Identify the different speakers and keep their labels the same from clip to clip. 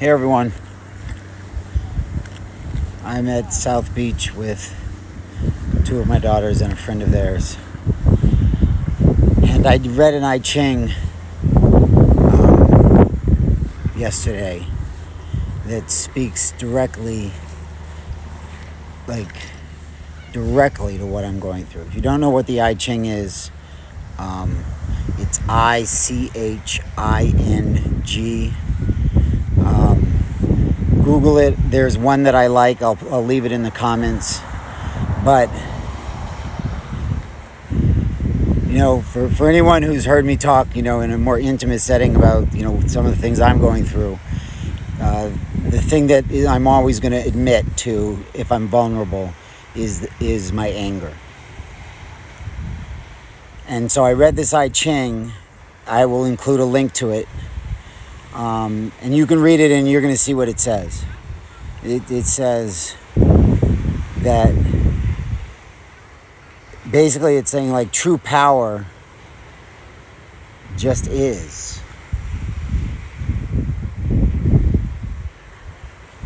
Speaker 1: Hey everyone, I'm at South Beach with two of my daughters and a friend of theirs, and I read an I Ching yesterday that speaks directly to what I'm going through. If you don't know what the I Ching is, it's ICHING. Google it. There's one that I like. I'll leave it in the comments. But for anyone who's heard me talk, in a more intimate setting about some of the things I'm going through, the thing that I'm always going to admit to if I'm vulnerable is my anger. And so I read this I Ching. I will include a link to it. And you can read it and you're going to see what it says. It says that basically it's saying like true power just is.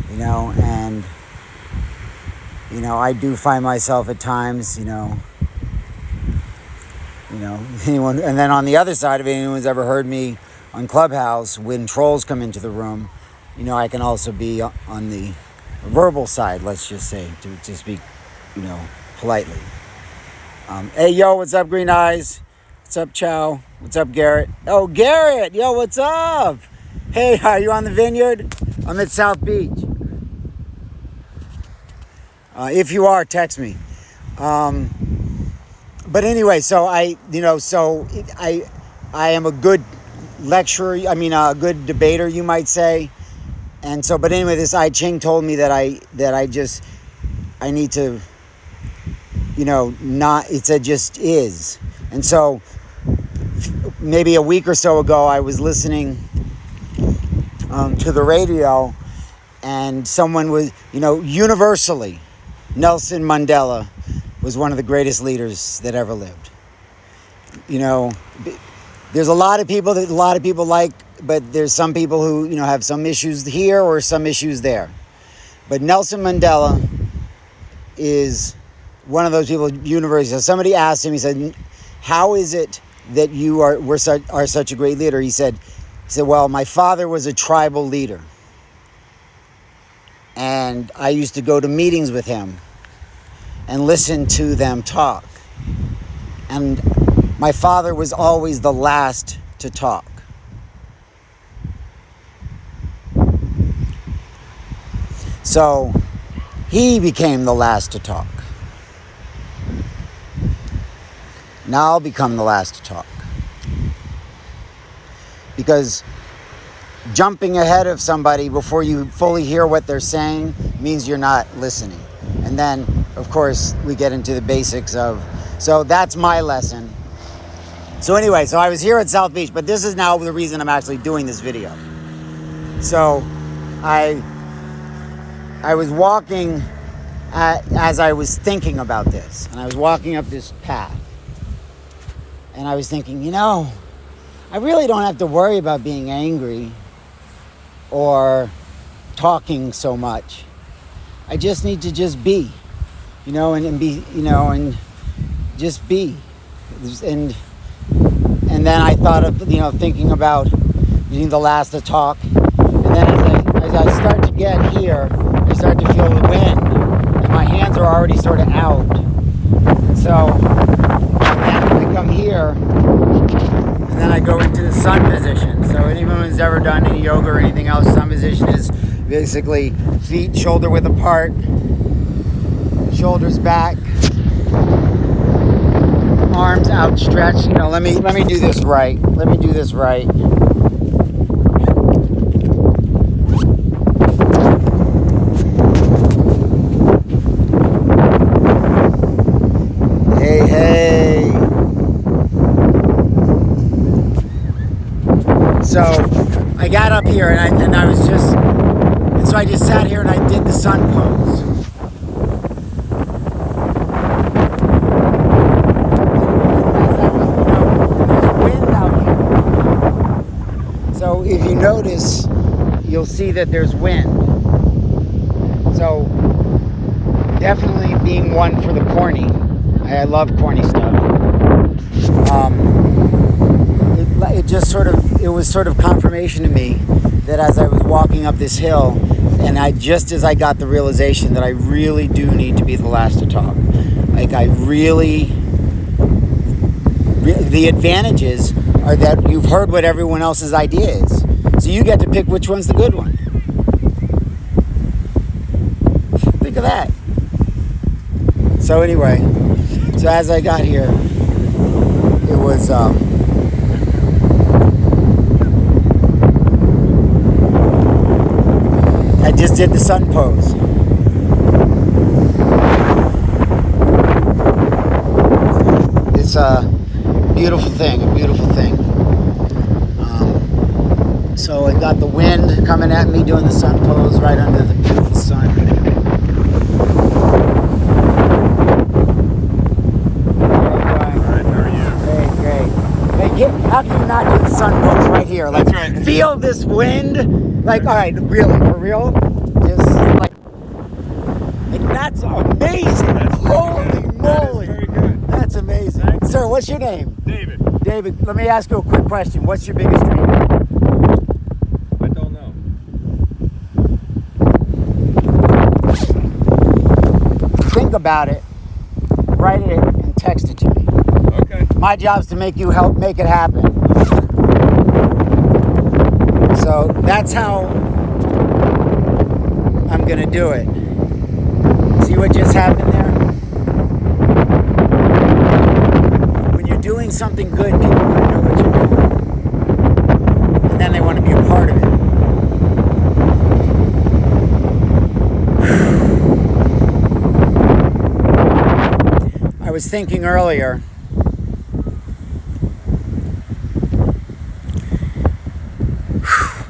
Speaker 1: And I do find myself at times, anyone, and then on the other side of it, anyone's ever heard me on Clubhouse, when trolls come into the room, I can also be on the verbal side, let's just say, to speak, politely. Hey, yo, what's up, Green Eyes? What's up, Chow? What's up, Garrett? Oh, Garrett, yo, what's up? Hey, are you on the vineyard? I'm at South Beach. If you are, text me. But anyway, so I am a good lecturer, a good debater, you might say. And so, but anyway, this I Ching told me that I need to, it said just is. And so maybe a week or so ago, I was listening to the radio, and someone was, universally, Nelson Mandela was one of the greatest leaders that ever lived. There's a lot of people like, but there's some people who, have some issues here or some issues there. But Nelson Mandela is one of those people universally. So somebody asked him, he said, how is it that you are such a great leader? He said, well, my father was a tribal leader. And I used to go to meetings with him and listen to them talk. And my father was always the last to talk. So he became the last to talk. Now I'll become the last to talk. Because jumping ahead of somebody before you fully hear what they're saying means you're not listening. And then, of course, we get into the basics of, so that's my lesson. So anyway, so I was here at South Beach, but this is now the reason I'm actually doing this video. So I was walking as I was thinking about this, and I was walking up this path, and I was thinking, I really don't have to worry about being angry or talking so much. I just need to just be, and be, and just be. And then I thought of, thinking about being the last to talk. And then as I start to get here, I start to feel the wind, and my hands are already sort of out. So then I come here, and then I go into the sun position. So anyone who's ever done any yoga or anything else, sun position is basically feet shoulder width apart, shoulders back, arms outstretched. Let me do this right. Let me do this right. Hey. So I got up here and I was just, and so I just sat here and I did the sun pose. There's wind out here. So if you notice, you'll see that there's wind. So definitely being one for the corny. I love corny stuff. It was sort of confirmation to me that as I was walking up this hill, and just as I got the realization that I really do need to be the last to talk. Like the advantages are that you've heard what everyone else's idea is. So you get to pick which one's the good one. Think of that. So anyway, so as I got here, it was I just did the sun pose. It's a beautiful thing, so I got the wind coming at me doing the sun pose right under the beautiful sun. How can you not do the sun pose right here? Like,
Speaker 2: that's right.
Speaker 1: Feel this wind. Like, all right, really, for real? Just like that's amazing.
Speaker 2: That's
Speaker 1: Holy
Speaker 2: good.
Speaker 1: moly.
Speaker 2: That is very good.
Speaker 1: That's amazing.
Speaker 2: Thanks.
Speaker 1: Sir, what's your name?
Speaker 2: David.
Speaker 1: David, let me ask you a quick question. What's your biggest dream?
Speaker 2: I don't know.
Speaker 1: Think about it, write it, and text it to me.
Speaker 2: Okay.
Speaker 1: My job's to make you help make it happen. So that's how I'm gonna do it. See what just happened there? When you're doing something good, people want to know what you're doing. And then they want to be a part of it. I was thinking earlier,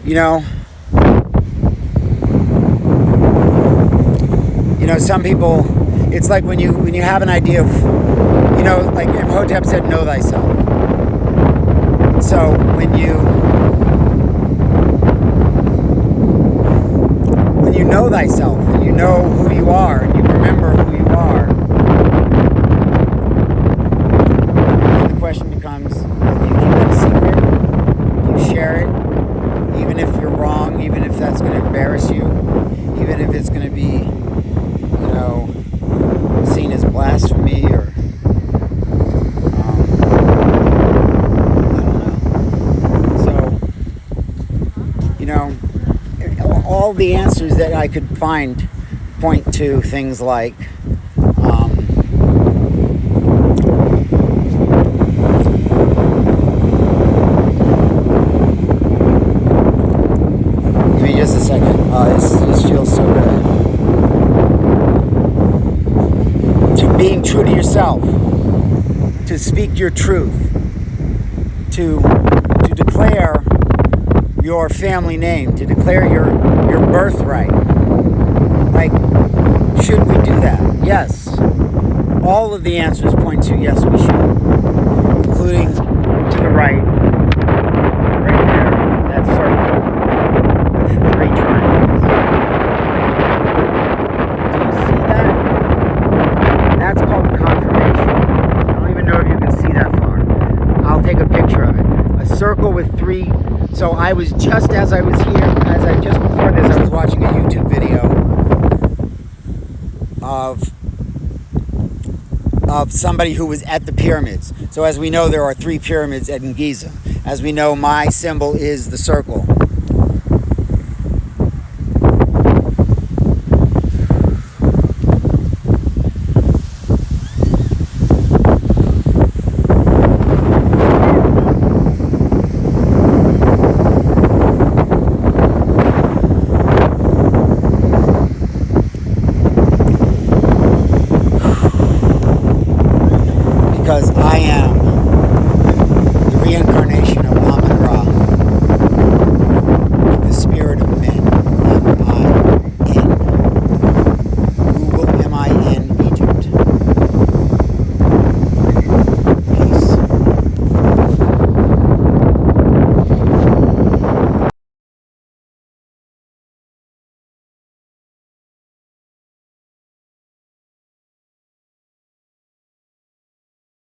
Speaker 1: you know, some people, it's like when you have an idea of, like Imhotep said, know thyself. So when you know thyself and you know who you are and you remember who you are, then the question becomes, do you keep that a secret? Do you share it? Even if you're wrong, even if that's going to embarrass you, even if it's going to be, seen as blasphemy or, I don't know. So, all the answers that I could find point to things like, give me just a second. This feels so good. To being true to yourself, to speak your truth, to declare your family name, to declare your birthright. Like, should we do that? Yes. All of the answers point to yes, we should. Including to the right there, that circle with 3 triangles. Do you see that? That's called confirmation. I don't even know if you can see that far. I'll take a picture of it. A circle with 3. So I was just before this, I was watching a YouTube video of somebody who was at the pyramids. So as we know, there are 3 pyramids at Giza. As we know, my symbol is the circle.